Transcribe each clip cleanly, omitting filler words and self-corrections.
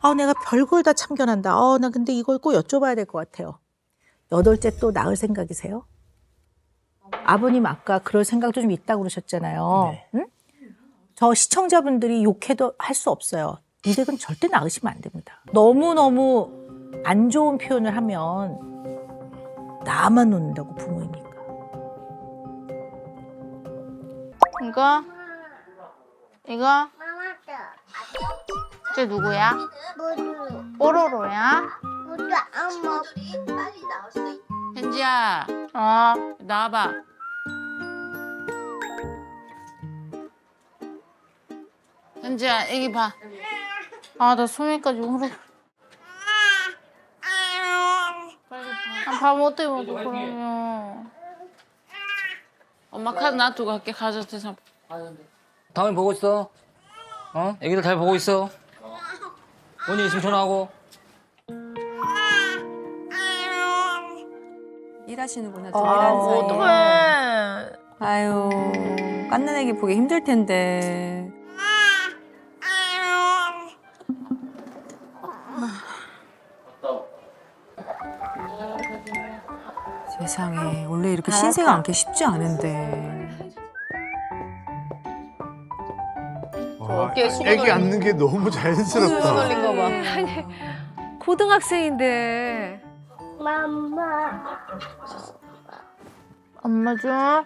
아, 내가 별걸 다 참견한다. 나 근데 이걸 꼭 여쭤봐야 될 것 같아요. 8째 또 낳을 생각이세요? 아버님 아까 그럴 생각도 좀 있다고 그러셨잖아요. 네. 응? 저 시청자분들이 욕해도 할 수 없어요. 이 댁은 절대 낳으시면 안 됩니다. 너무너무 안 좋은 표현을 하면 나만 놓는다고 부모이니까. 이거? 쟤 누구야? 뽀로로야? 현지야, 나와봐. 현지야, 애기 봐. 아, 나 소미까지 울어. 빨리 봐. 아, 밥 어떻게 먹어, 그러면. 엄마 카드 놔두고 갈게. 가져대서. 다음에 보고 있어. 애기들 잘 보고 있어. 언니 있으면 전화하고. 일하시는구나. 또 일하는 사이에. 어떡해. 아유, 깐난 애기 보기 힘들 텐데. 세상에, 원래 이렇게 신생 안기 쉽지 않은데. 어깨에 수건 애기 올린- 앉는 게 너무 자연스럽다. 걸린 거 봐. 고등학생인데. 엄마 줘?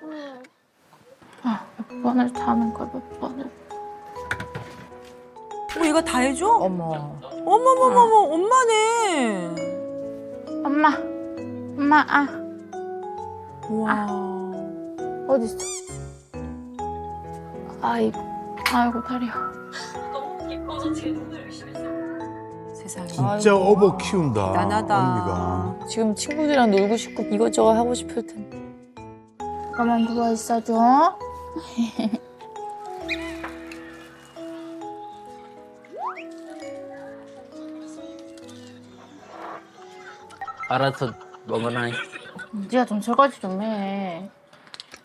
몇 번을 타는 거야, 몇 번을. 이거 다 해줘? 어머. 어머머머머, 엄마네. 엄마, 와. 어딨어? 아이고, 다리야. 세상에. 진짜 어버 키운다. 대단하다. 언니가. 지금 친구들이랑 놀고 싶고 이것저것 하고 싶을 텐데. 가만 누워 있어줘. 알아서 먹어놔. 네가 좀 설거지 좀 해.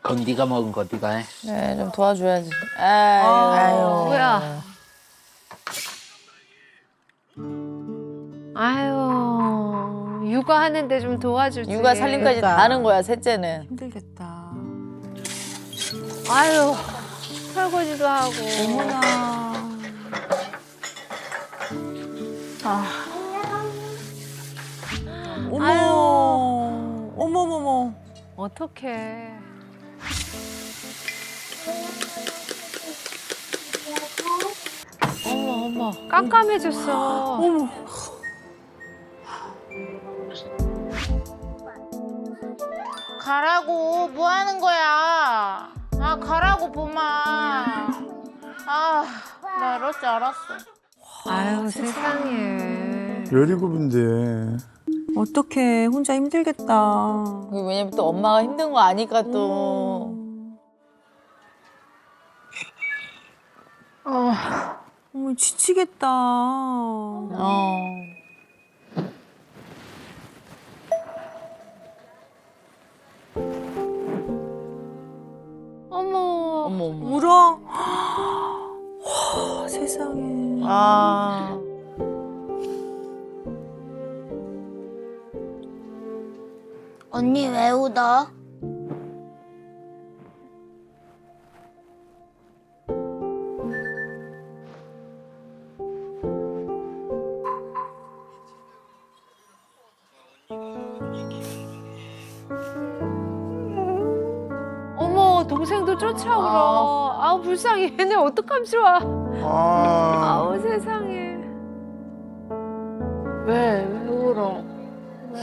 그건 네가 먹은 거 네가 해. 네, 좀 도와줘야지. 아유. 뭐야? 아유, 육아하는데 좀 도와주지. 육아 살림까지 다 하는 거야, 셋째는. 힘들겠다. 아유, 설거지도 하고. 어머나. 어머. 아유. 어머머머. 어떡해. 어머. 깜깜해졌어. 어머. 가라고, 뭐 하는 거야? 가라고, 봄아. 나 이럴 줄 알았어. 아유, 세상에. 17인데. 어떡해. 혼자 힘들겠다. 왜냐면 또 엄마가 힘든 거 아니까 또. 어머, 지치겠다. 어머. 어머. 울어? 와, 세상에. 언니 왜 울어? 어머, 동생도 쫓아오러. 아우, 불쌍해. 얘네 어떡하면 좋아. 아우, 세상에. 왜 울어? 왜?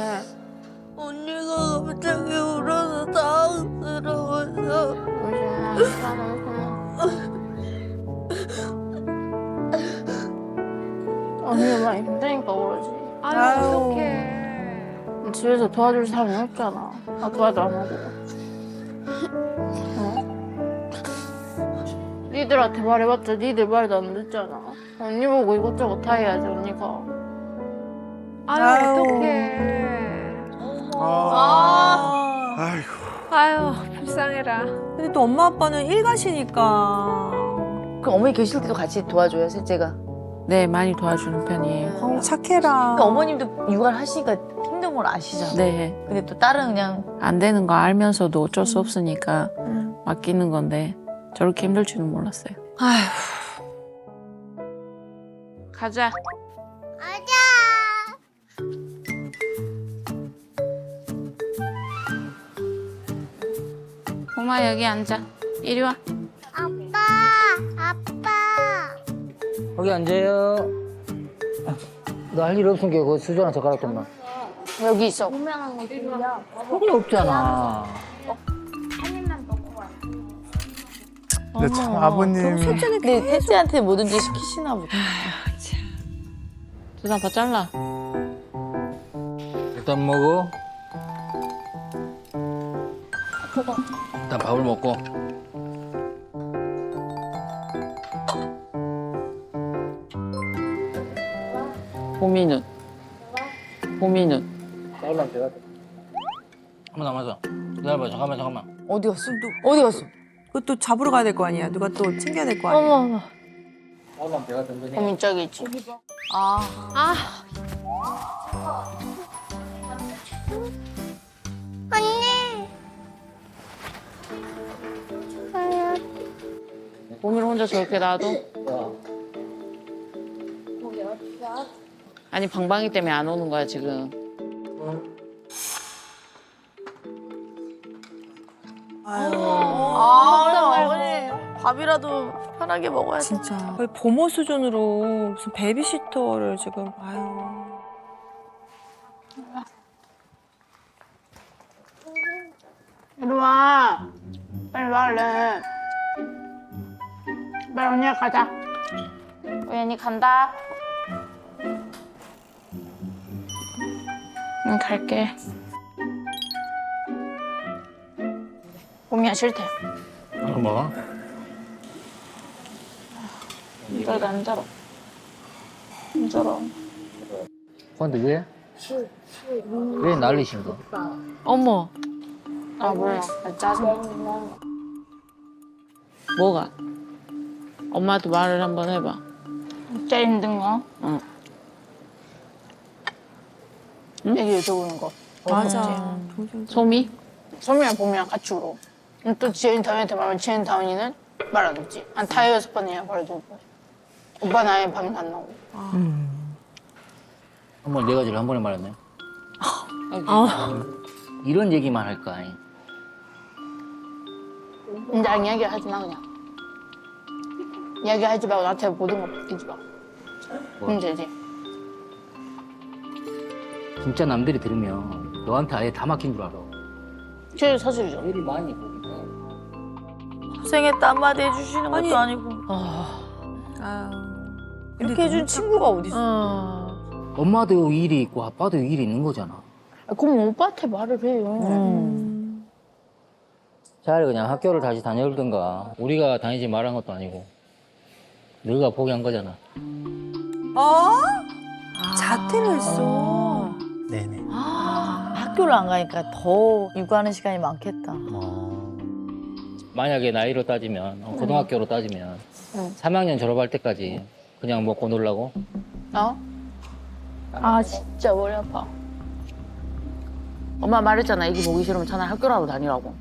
언니가 갑자기 울어서 당황스러워서. 언니가 많이 힘드니까 그러지. 아유, 어떡해. 집에서 도와줄 사람이 없잖아. 아빠도 안 하고. 니들한테 말해봤자 니들 말도 안 듣잖아. 언니 보고 이것저것 다 해야지, 언니가. 아유, 어떡해. 아이고. 아유, 불쌍해라. 근데 또 엄마 아빠는 일 가시니까. 그럼 어머니 계실 때도 같이 도와줘요, 셋째가. 네, 많이 도와주는 편이에요. 착해라. 근데 어머님도 육아를 하시니까 힘든 걸 아시잖아. 네, 근데 또 딸은 그냥 안 되는 거 알면서도 어쩔 수 없으니까 맡기는 건데 저렇게 힘들 줄은 몰랐어요. 가자. 고마 여기 앉아. 이리 와. 거기 앉아요. 너 할 일 없으니까 그 수저랑 젓가락 좀만. 여기 있어. 소리 없잖아. 근데 참 아버님 근데 셋째한테 뭐든지 시키시나 보다. 두산 더 잘라. 일단 먹어. 일단 밥을 먹고. 보미는. 한번 남았어. 기다려봐. 잠깐만. 어디 갔어? 어디 갔어? 그것도 잡으러 가야 될 거 아니야. 누가 또 챙겨야 될 거 아니야. 어머. 보미 저기 있지. 아. 보미를 혼자 저렇게 놔둬? 아니 방방이 때문에 안 오는 거야 지금. 어머니 밥이라도 편하게 먹어야지. 진짜 거의 보모 수준으로 무슨 베이비시터를 지금. 아유. 이리 와. 빨리 와 얼른. 빨리 언니랑 가자. 우리 언니 간다. 응 갈게. 봄이야 싫대. 이거 먹어. 이거 안 자러. 안 자러. 근데 왜? 왜 난리신 거? 어머. 아 몰라. 나 짜증나. 뭐가? 엄마도 말을 한번 해봐. 진짜 힘든 거? 응. 애기 여쭤보는 거. 맞아. 소미? 소미랑 봄이랑 같이 울어. 또 지연이 다운이한테 말하면 지연이 다운이는 말 안 듣지. 한 다섯 여섯 번이야 말해도 오빠는 아예 방도 안 나오고. 한번 네 가지를 한 번에 말했네. 이런 얘기만 할까? 이제 이야기 하지 마 그냥. 이야기하지 말고 나한테 모든 거 맡기지 마. 그럼 되지. 진짜 남들이 들으면 너한테 아예 다 맡긴 줄 알아. 그게 사실이죠. 일이 많이 보니까. 고생했다 한마디 해주시는 것도 아니고. 아유. 이렇게 해준 친구가 어디 있어? 엄마도 일이 있고 아빠도 일이 있는 거잖아. 그럼 오빠한테 말을 해요. 차라리 그냥 학교를 다시 다녀오든가. 우리가 다니지 말한 것도 아니고 너가 포기한 거잖아. 자퇴를 했어. 네네. 학교를 안 가니까 더 육아하는 시간이 많겠다. 만약에 나이로 따지면 고등학교로 따지면 3학년 졸업할 때까지 그냥 먹고 놀라고. 어? 아 진짜 머리 아파. 엄마 말했잖아. 애기 보기 싫으면 차라리 학교라도 다니라고.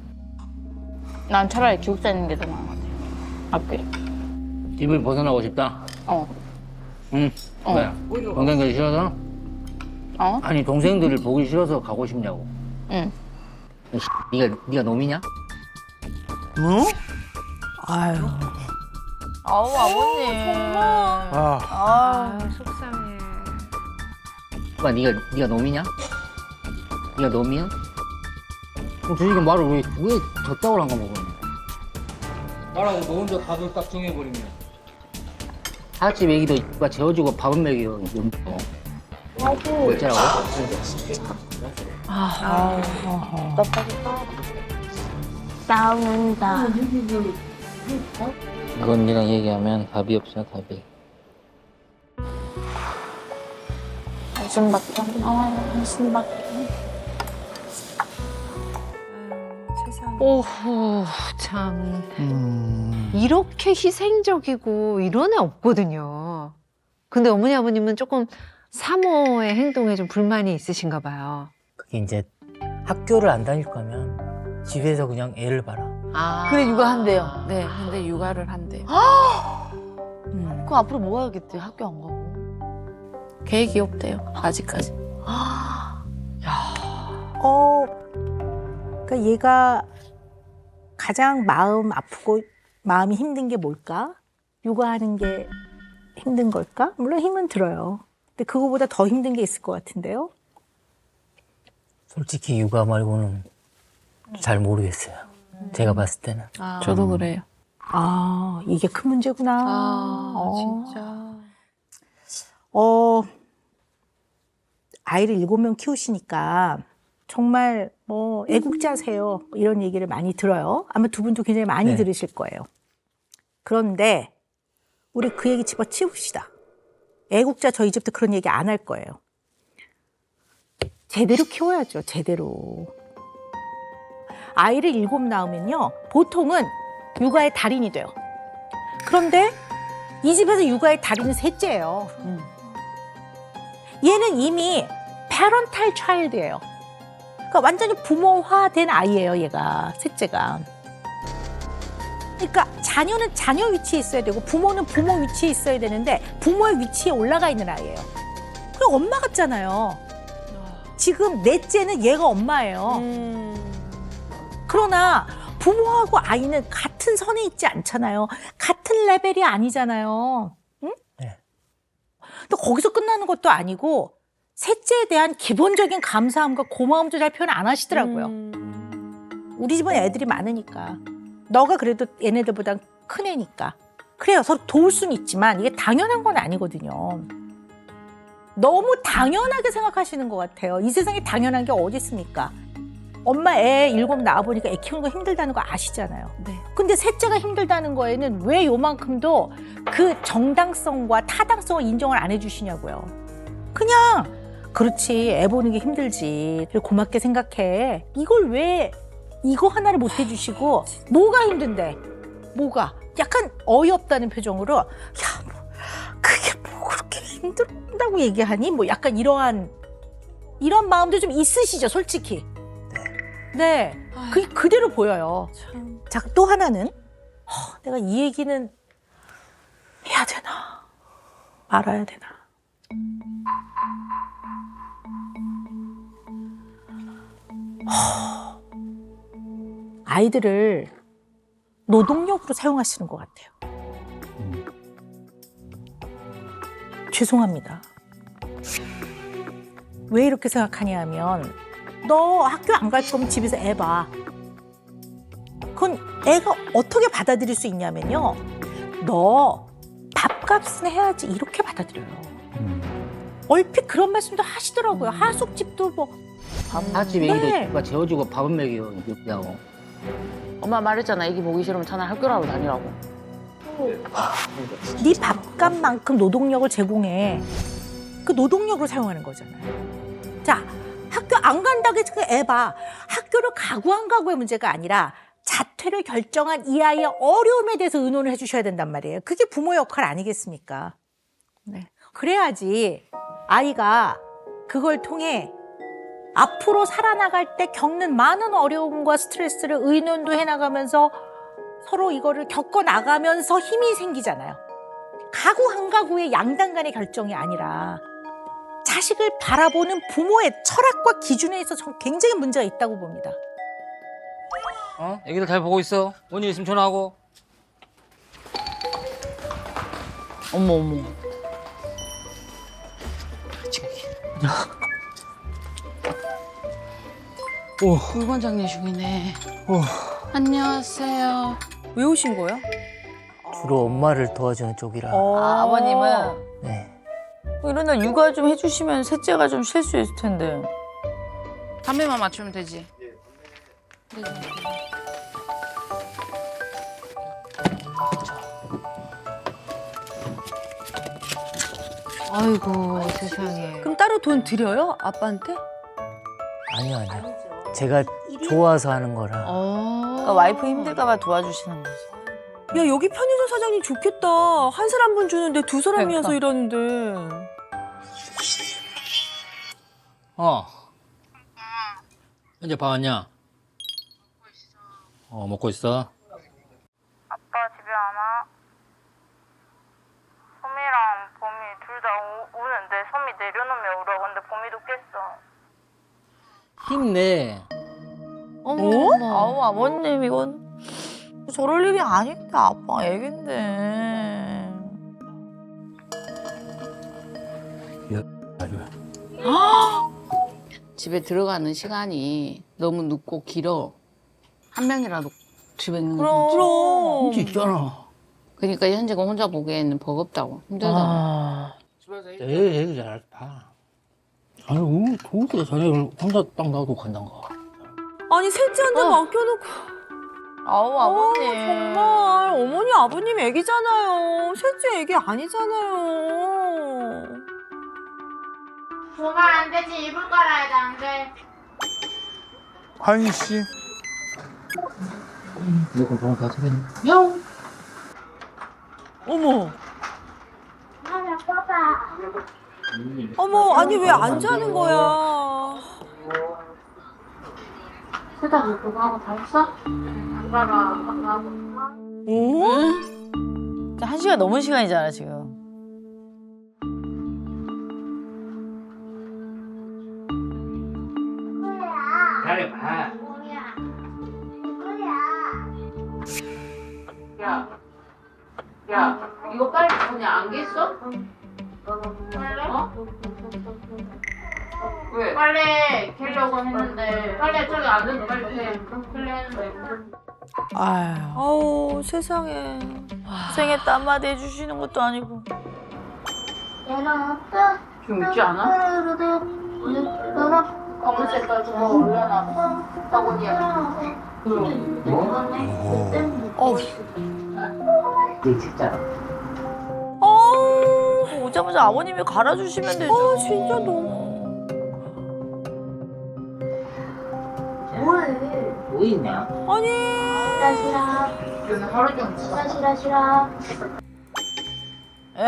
난 차라리 기숙사 있는 게 더 나은 것 같아. 학교에. 집을 벗어나고 싶다. 어. 응. 왜? 동생들이 싫어서? 어? 아니 동생들을 보기 싫어서 가고 싶냐고. 응. 네가 놈이냐? 뭐? 아유. 아우 아버님. 아, 아. 속상해. 오빠 네가 놈이냐? 네가 놈이야? 그럼 주식이 말을 왜 저따구로 한거 먹었냐? 말하고 너 혼자 밥을 딱 정해버리면 하나집 애기도 누가 재워주고 밥은 먹여. 어쩌라고? 싸운다. 이건 니랑 얘기하면 답이 없어, 답이. 한숨밖에. 한숨밖에. 세상에. 오호 참 이렇게 희생적이고 이런 애 없거든요. 근데 어머니 아버님은 조금 사모의 행동에 좀 불만이 있으신가 봐요. 그게 이제 학교를 안 다닐 거면 집에서 그냥 애를 봐라. 그래 육아한대요. 네, 근데 육아를 한대. 그럼 앞으로 뭐 하겠대요? 학교 안 가고. 계획이 없대요. 아직까지. 그러니까 얘가 가장 마음 아프고 마음이 힘든 게 뭘까? 육아하는 게 힘든 걸까? 물론 힘은 들어요. 근데 그거보다 더 힘든 게 있을 것 같은데요. 솔직히 육아 말고는 잘 모르겠어요. 제가 봤을 때는. 저도 그래요. 아, 이게 큰 문제구나. 진짜. 아이를 7명 키우시니까 정말 뭐 애국자세요. 이런 얘기를 많이 들어요. 아마 두 분도 굉장히 많이 네. 들으실 거예요. 그런데 우리 그 얘기 집어치웁시다. 애국자 저희 집도 그런 얘기 안 할 거예요. 제대로 키워야죠. 제대로. 아이를 7 낳으면요. 보통은 육아의 달인이 돼요. 그런데 이 집에서 육아의 달인은 셋째예요. 얘는 이미 패런탈 차일드예요. 그러니까 완전히 부모화된 아이예요, 얘가. 셋째가. 그러니까 자녀는 자녀 위치에 있어야 되고 부모는 부모 위치에 있어야 되는데 부모의 위치에 올라가 있는 아이예요. 그럼 엄마 같잖아요. 지금 넷째는 얘가 엄마예요. 그러나 부모하고 아이는 같은 선에 있지 않잖아요. 같은 레벨이 아니잖아요. 응? 네. 또 거기서 끝나는 것도 아니고 셋째에 대한 기본적인 감사함과 고마움도 잘 표현 안 하시더라고요. 우리 집은 애들이 많으니까. 너가 그래도 얘네들보다 큰 애니까. 그래요. 서로 도울 수는 있지만 이게 당연한 건 아니거든요. 너무 당연하게 생각하시는 것 같아요. 이 세상에 당연한 게 어디 있습니까? 엄마 애 7 낳아보니까 애 키우는 거 힘들다는 거 아시잖아요. 네. 근데 셋째가 힘들다는 거에는 왜 요만큼도 그 정당성과 타당성을 인정을 안 해주시냐고요. 그냥 그렇지 애 보는 게 힘들지. 고맙게 생각해. 이걸 왜 이거 하나를 못 해주시고 뭐가 힘든데? 뭐가? 약간 어이없다는 표정으로 야, 뭐, 그게 뭐 그렇게 힘들다고 얘기하니? 뭐 약간 이런 마음도 좀 있으시죠, 솔직히. 네, 그게 그대로 보여요. 자, 또 하나는 내가 이 얘기는 해야 되나 말아야 되나. 아이들을 노동력으로 사용하시는 것 같아요. 죄송합니다. 왜 이렇게 생각하냐 하면 너 학교 안 갈 거면 집에서 애 봐. 그건 애가 어떻게 받아들일 수 있냐면요. 너 밥값은 해야지 이렇게 받아들여요. 얼핏 그런 말씀도 하시더라고요. 하숙집도 뭐. 다집 네. 애기들 누가 재워주고 밥은 먹여. 이렇게 엄마 말했잖아. 애기 보기 싫으면 차라리 학교라고 다니라고. 네 밥값만큼 노동력을 제공해. 그 노동력으로 사용하는 거잖아요. 자, 학교 안 간다고 해서 애 봐. 학교를 가고 안 가고의 문제가 아니라 자퇴를 결정한 이 아이의 어려움에 대해서 의논을 해주셔야 된단 말이에요. 그게 부모 역할 아니겠습니까? 네. 그래야지 아이가 그걸 통해 앞으로 살아나갈 때 겪는 많은 어려움과 스트레스를 의논도 해나가면서 서로 이거를 겪어나가면서 힘이 생기잖아요. 가고 안 가고의 양당 간의 결정이 아니라 자식을 바라보는 부모의 철학과 기준에 있어서 굉장히 문제가 있다고 봅니다. 애기들 잘 보고 있어. 뭔일 있으면 전화하고. 어머 어머. 물건장님 중이네. 안녕하세요. 왜 오신 거예요? 주로 엄마를 도와주는 쪽이라. 아, 아버님은 네. 이런 날 육아 좀 해주시면 셋째가 좀 쉴 수 있을 텐데. 담배만 맞추면 되지. 아이고 세상에. 그럼 따로 돈 드려요? 아빠한테? 아니요. 제가 좋아서 하는 거라. 그러니까 와이프 힘들까봐 도와주시는 거지. 야, 여기 편의점 사장님 좋겠다. 한 사람 분 주는데 두 사람이어서 그러니까. 일하는데. 이제 밥 왔냐? 먹고 있어. 아빠 집에 안 와? 소미랑 봄이 둘 다 우는데 소미 내려놓으면 울어. 근데 봄이도 깼어. 힘내. 어머, 아우 아버님 이건 저럴 일이 아닌데 아빠 애긴데. 집에 들어가는 시간이 너무 늦고 길어. 한 명이라도 집에 있는 거. 그럼. 있잖아. 그러니까 현지가 혼자 보기에는 버겁다고 힘들다고. 아. 얘기 잘했다. 아니, 도대체 자네를 혼자 딱 놔두고 간단가. 아니, 셋째한테 맡겨놓고. 아우 아버님. 정말 어머니 아버님 애기잖아요. 셋째 애기 아니잖아요. 정말 안 되지. 이불 깔아야 돼. 안 돼. 환희 씨. 너 그럼 병원 가서 그냥. 어머. 어머, 아니 왜 안 자는 거야? 세다 그거 하고 다 했어? 아빠가 하고. 오? 1시간 넘은 시간이잖아 지금. 잘해봐. 야, 이거 빨리 그냥 안 겠어? 왜? 빨래 개려고 했는데 빨래 저기 안 됐어. 빨리 개. 빨래 했는데. 아유. 아우 세상에. 생애 한마디 해주시는 것도 아니고. 좀 있지 않아? 검은색깔 저거 올려놔. 바구니에. 오자마자 아버님이 갈아주시면 되죠. 진짜 너무. 뭐 있냐? 아니. 하루 종일 에?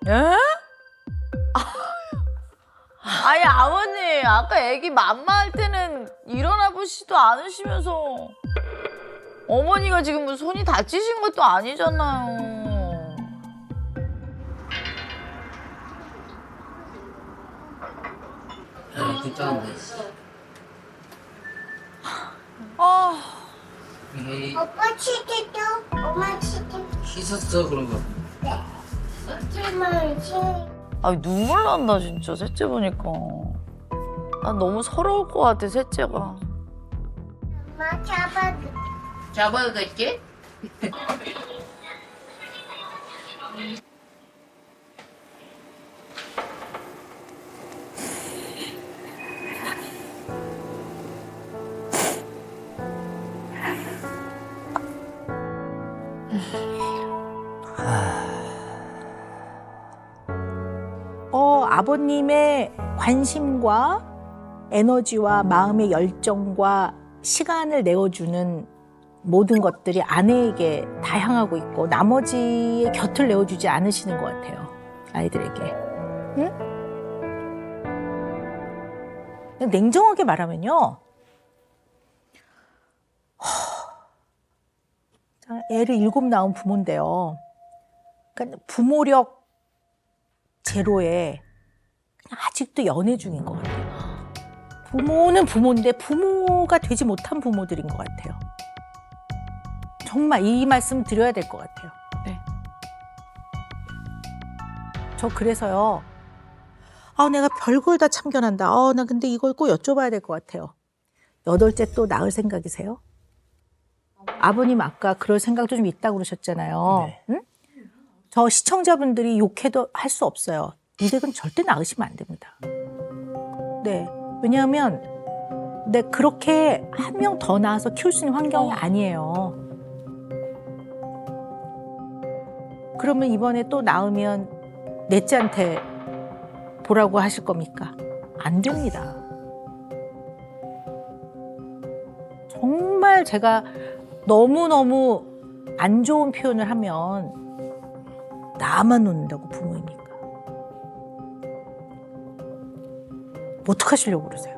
에? 아니 아버님 아까 애기 맘마할 때는 일어나 보시지도 않으시면서 어머니가 지금 무슨 손이 다치신 것도 아니잖아요. 괜찮은데. 아. 에이, 오빠 치킨 줘. 엄마 치킨. 씻었어, 그런 거. 정말 치킨. 아 눈물 난다 진짜 셋째 보니까. 난 너무 서러울 것 같아 셋째가. 엄마 잡아줘. 잡아야겠지? 아버님의 관심과 에너지와 마음의 열정과 시간을 내어주는 모든 것들이 아내에게 다 향하고 있고 나머지의 곁을 내어주지 않으시는 것 같아요. 아이들에게. 응? 그냥 냉정하게 말하면요. 애를 7 낳은 부모인데요. 그러니까 부모력 제로에 그냥 아직도 연애 중인 것 같아요. 부모는 부모인데 부모가 되지 못한 부모들인 것 같아요. 정말 이 말씀 드려야 될 것 같아요. 네. 저 그래서요. 내가 별걸 다 참견한다. 나 근데 이걸 꼭 여쭤봐야 될 것 같아요. 8째 또 낳을 생각이세요? 아버님 아까 그럴 생각도 좀 있다고 그러셨잖아요. 네. 응? 저 시청자분들이 욕해도 할 수 없어요. 이 댁은 절대 낳으시면 안 됩니다. 네. 왜냐하면 내 그렇게 한 명 더 낳아서 키울 수 있는 환경이 아니에요. 그러면 이번에 또 낳으면 넷째한테 보라고 하실 겁니까? 안 됩니다. 정말 제가 너무너무 안 좋은 표현을 하면 나만 놓는다고 부모이니까. 어떡하시려고 그러세요?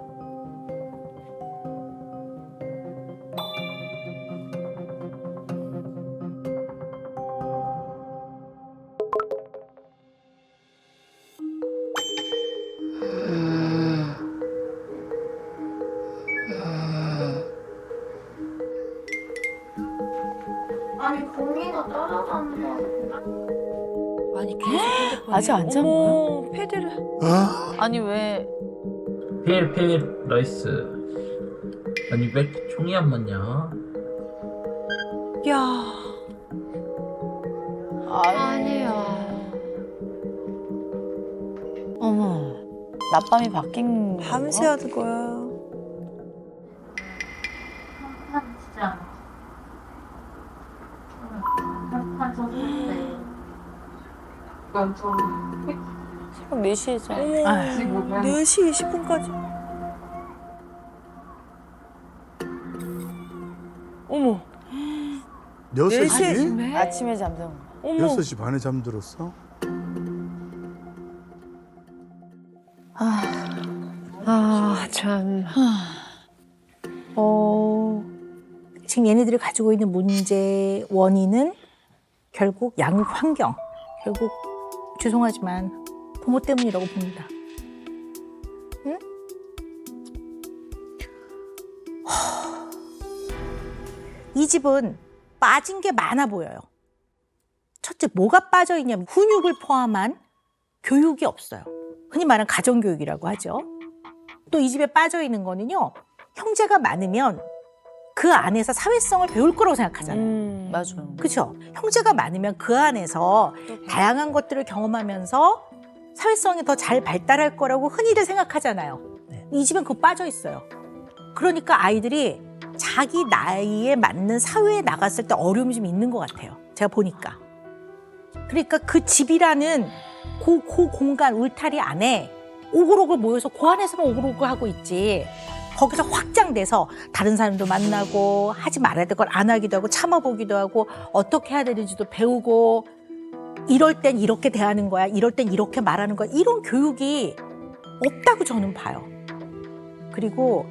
아니 고민가 따라간다. 아니 계속 아직 안 잔 거야? 어머, 패드를. 아니 왜? 필 라이스. 아니 왜 이렇게 총이 안 맞냐? 야. 아니야. 어머. 낮밤이 바뀐 밤새 하는 거야. 진짜. 한판 쳤는데. 그건 좀. 새벽 4시에 자. 어머, 4시 20분까지. 어머, 6시? 아침에 잠든 거. 어머. 6시 반에 잠들었어? 참. 지금 얘네들이 가지고 있는 문제 원인은 결국 양육 환경, 결국 죄송하지만 부모 때문이라고 봅니다. 응? 이 집은 빠진 게 많아 보여요. 첫째, 뭐가 빠져 있냐면 훈육을 포함한 교육이 없어요. 흔히 말하는 가정교육이라고 하죠. 또 이 집에 빠져 있는 거는요, 형제가 많으면 그 안에서 사회성을 배울 거라고 생각하잖아요. 맞아요. 그렇죠? 형제가 많으면 그 안에서 다양한 것들을 경험하면서 사회성이 더 잘 발달할 거라고 흔히들 생각하잖아요. 이 집은 그거 빠져 있어요. 그러니까 아이들이 자기 나이에 맞는 사회에 나갔을 때 어려움이 좀 있는 것 같아요. 제가 보니까. 그러니까 그 집이라는 그 공간 울타리 안에 오글오글 모여서 그 안에서만 오글오글 하고 있지. 거기서 확장돼서 다른 사람도 만나고 하지 말아야 될 걸 안 하기도 하고 참아보기도 하고 어떻게 해야 되는지도 배우고 이럴 땐 이렇게 대하는 거야. 이럴 땐 이렇게 말하는 거야. 이런 교육이 없다고 저는 봐요. 그리고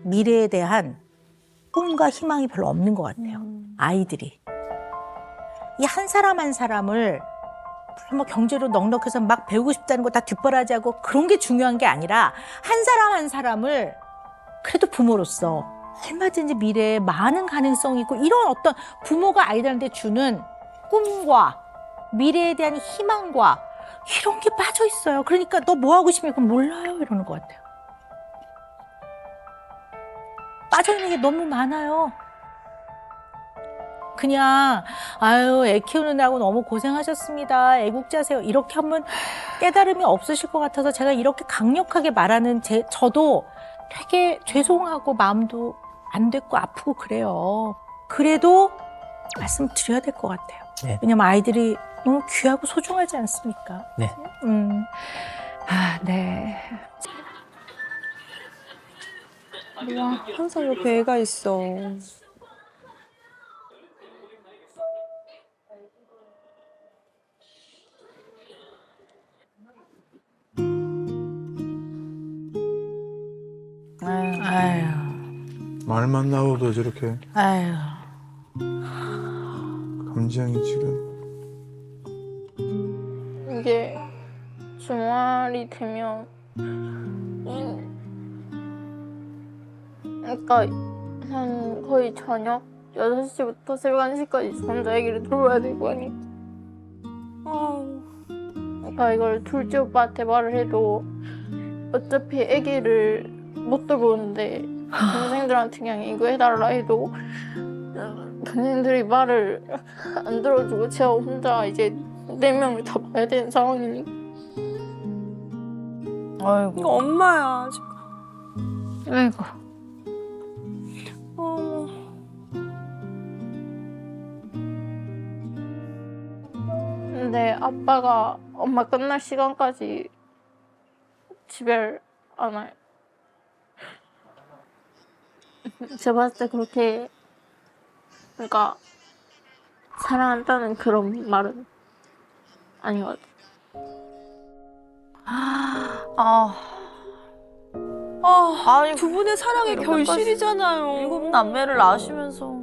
미래에 대한 꿈과 희망이 별로 없는 것 같아요. 아이들이. 이 한 사람 한 사람을 물론 뭐 경제로 넉넉해서 막 배우고 싶다는 거 다 뒷바라지하고 그런 게 중요한 게 아니라 한 사람 한 사람을 그래도 부모로서 얼마든지 미래에 많은 가능성이 있고 이런 어떤 부모가 아이들한테 주는 꿈과 미래에 대한 희망과 이런 게 빠져 있어요. 그러니까 너 뭐 하고 싶니? 그럼 몰라요. 이러는 것 같아요. 빠져 있는 게 너무 많아요. 그냥 아유 애 키우느라고 너무 고생하셨습니다. 애국자세요. 이렇게 하면 깨달음이 없으실 것 같아서 제가 이렇게 강력하게 말하는 저도 되게 죄송하고 마음도 안 됐고 아프고 그래요. 그래도 말씀드려야 될 것 같아요. 네. 왜냐면 아이들이 너무 귀하고 소중하지 않습니까? 네. 아, 네. 항상 옆에 애가 있어. 아유, 말만 나와도 저렇게 아유. 감정이 지금. 이게 주말이 되면 그러니까 한 거의 저녁 6시부터 새벽 1시까지 혼자 아기를 돌봐야 되고 하니까 그러니까 이걸 둘째 오빠한테 말을 해도 어차피 아기를 못 돌보는데 동생들한테 그냥 이거 해달라 해도 동생들이 말을 안 들어주고 제가 혼자 이제 4명을 다 봐야 되는 상황이니까 아이고. 이거 엄마야 지금. 아이고. 근데 아빠가 엄마 끝날 시간까지 집에 안 와요. 제가 봤을 때 그렇게 그러니까 사랑한다는 그런 말은 아니거든. 아니 두 분의 사랑의 이렇게까지 결실이잖아요. 7 남매를 낳으시면서.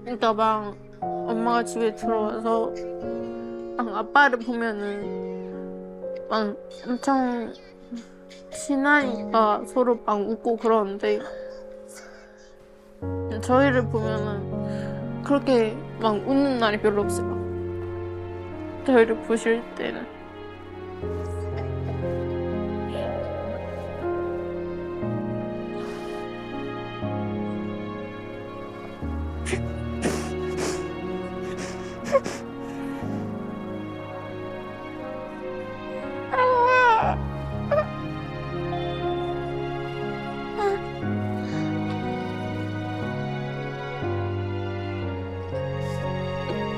그러니까 막 엄마가 집에 들어와서 막 아빠를 보면은 막 엄청 친하니까 서로 막 웃고 그러는데 저희를 보면은 그렇게 막 웃는 날이 별로 없어요. 저희를 보실 때는.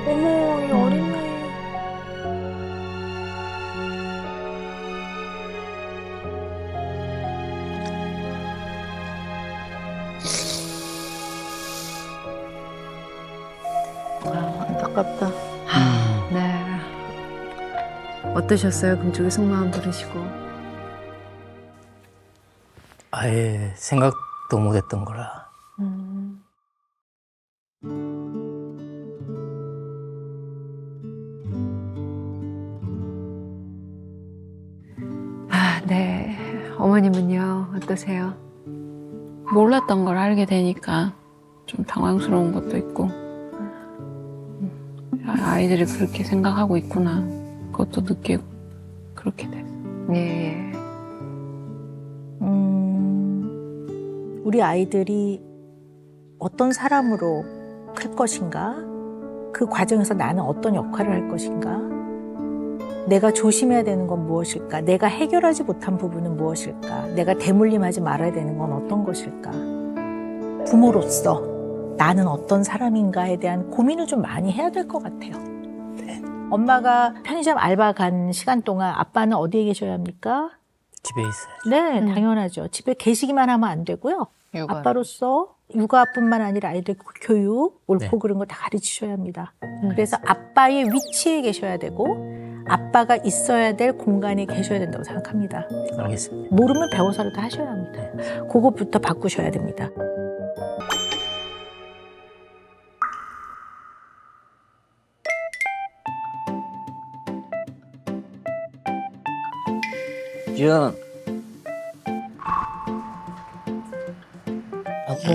어머, 이 어린 나이에. 안타깝다. 네. 어떠셨어요? 금쪽이 속마음 들으시고. 아예 생각도 못했던 거라. 아, 네. 어머님은요? 어떠세요? 몰랐던 걸 알게 되니까 좀 당황스러운 것도 있고 아이들이 그렇게 생각하고 있구나 그것도 느끼고 그렇게 됐어요. 예. 우리 아이들이 어떤 사람으로 클 것인가? 그 과정에서 나는 어떤 역할을 할 것인가? 내가 조심해야 되는 건 무엇일까? 내가 해결하지 못한 부분은 무엇일까? 내가 대물림하지 말아야 되는 건 어떤 것일까? 부모로서 나는 어떤 사람인가에 대한 고민을 좀 많이 해야 될 것 같아요. 엄마가 편의점 알바 간 시간 동안 아빠는 어디에 계셔야 합니까? 집에 있어요. 네, 당연하죠. 집에 계시기만 하면 안 되고요. 아빠로서 육아뿐만 아니라 아이들 교육, 옳고 네. 그른 거 다 가르치셔야 합니다. 그래서 아빠의 위치에 계셔야 되고 아빠가 있어야 될 공간에 계셔야 된다고 생각합니다. 알겠습니다. 모르면 배워서라도 하셔야 합니다. 그것부터 바꾸셔야 됩니다. 지연. 아빠.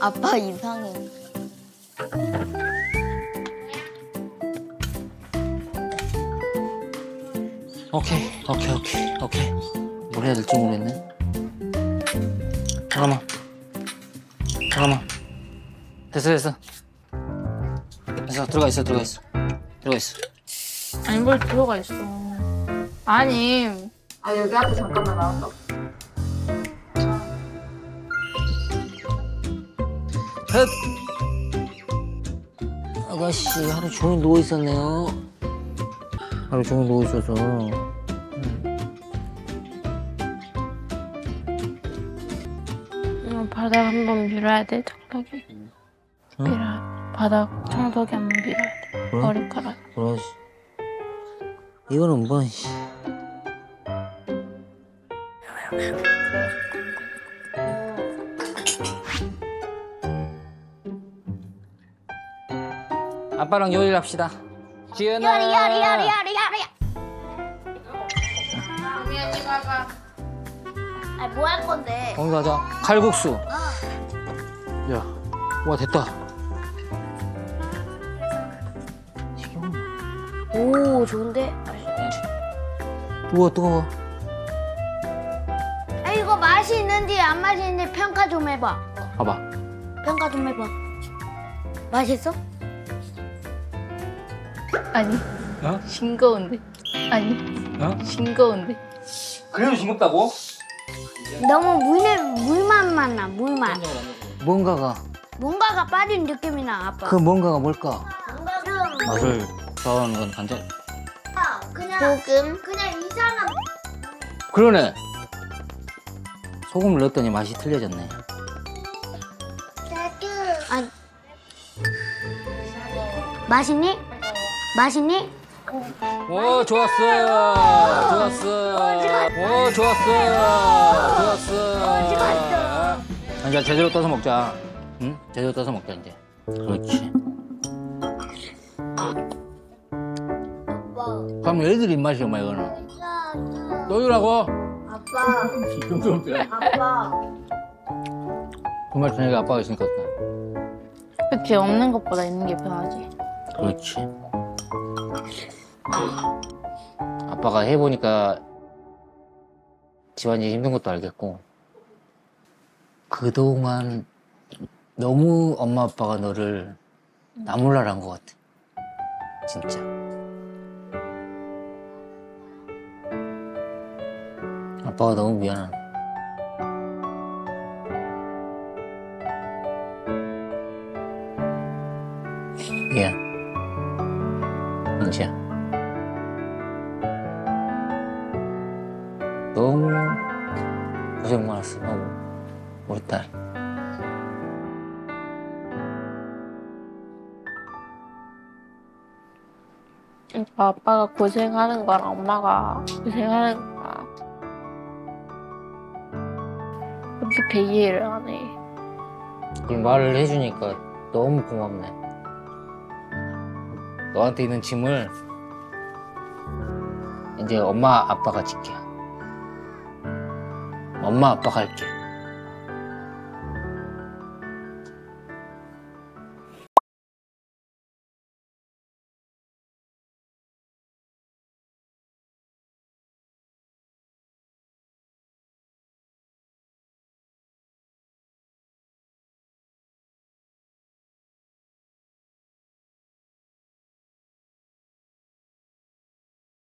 아빠 이상해. 오케이. 뭘 해야 될지 모르겠네. 잠깐만. 됐어. 들어가 있어. 아니 뭘 들어가 있어. 아니 여기 앞에 잠깐만 나왔다. 헷! 아가씨 하루 종일 누워 있었네요. 하루 종일 누워 있어서. 바닥 한번 밀어야 돼 청소기. 바닥 청소기 한번 밀어야 돼. 응? 머리카락. 그러지. 이거는 뭐. 아빠랑 요리를 합시다. 지연아. 요리. 언니 봐봐. 뭐 할 건데? 거기서 하자. 칼국수. 야, 와 됐다. 오 좋은데? 뜨거워. 아, 이거 맛이 있는지 안 맛있는지 평가 좀 해봐. 봐봐. 평가 좀 해봐. 맛있어? 아니. 어? 싱거운데. 아니. 어? 싱거운데. 그래도 싱겁다고? 너무 물맛만 나, 물맛. 뭔가가 뭔가가 빠진 느낌이 나, 아빠. 그 뭔가가 뭘까? 뭔가가 맛을 좌우하는 건 간장. 그냥 소금? 그냥 이상한. 그러네. 소금을 넣었더니 맛이 틀려졌네. 아, 맛있니? 맛있니? 오, 좋았어. 오, 좋았어. 이제 제대로 떠서 먹자. 응? 제대로 떠서 먹자 이제. 그렇지. 그럼 애들 입맛이 엄마 이거는. 또 주라고. 아빠. 아빠. 정말 저녁에 아빠가 있으니까. 그치, 없는 것보다 있는 게 편하지. 그렇지. 아빠가 해보니까 집안일이 힘든 것도 알겠고, 그동안 너무 엄마 아빠가 너를 나몰라란 것 같아. 진짜. 아빠가 너무 미안하네. 미안. 은지야. 너무 고생 많았어. 너무 우리 딸. 그러니까 아빠가 고생하는 거랑 엄마가 고생하는 거랑 어떻게 이해를 안 해. 그 말을 해주니까 너무 고맙네. 너한테 있는 짐을 이제 엄마 아빠가 질게. 엄마 아빠가 할게.